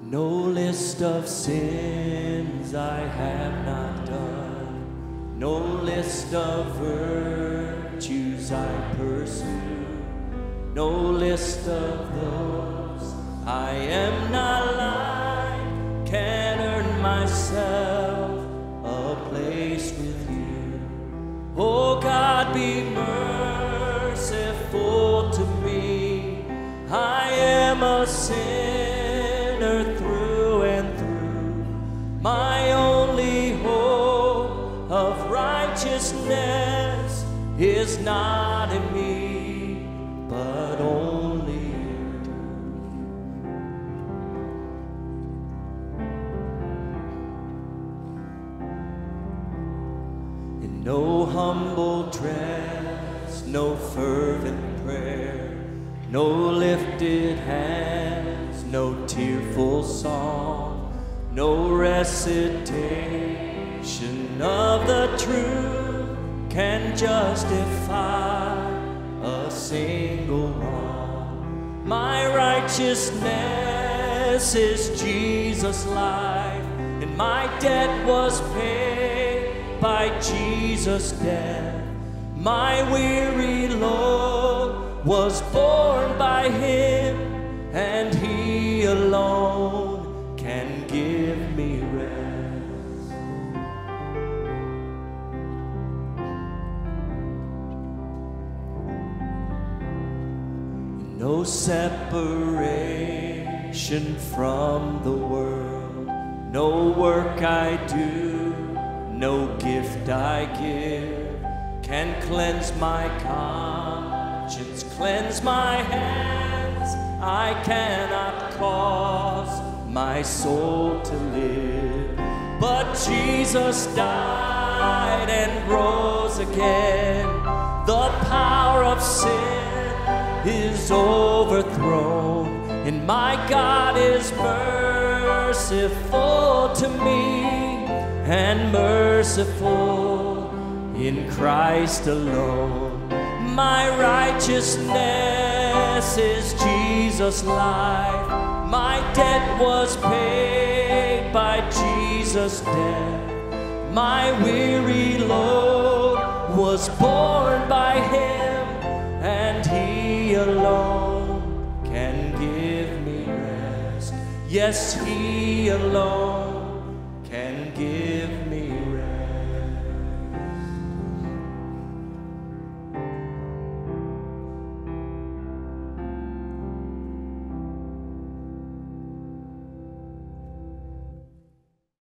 No list of sins I have not done, no list of virtues I pursue, no list of those I am not like can earn myself a place with you. Oh God, be merciful to me. I am a sinner through and through. My only hope of righteousness is not in me, but only in you. In no humble dress, no fervent prayer, no lifted hands, no tearful song, no recitation of the truth can justify a single wrong. My righteousness is Jesus' life, and my debt was paid by Jesus' death. My weary load was borne by Him, and He alone can give me rest. No separation from the world, no work I do, no gift I give can cleanse my conscience, cleanse my hands. I cannot cause my soul to live, but Jesus died and rose again. The power of sin is overthrown, and my God is merciful to me, and merciful in Christ alone. My righteousness is Jesus' life. My debt was paid by Jesus' death. My weary load was borne by Him, and He alone can give me rest. Yes, He alone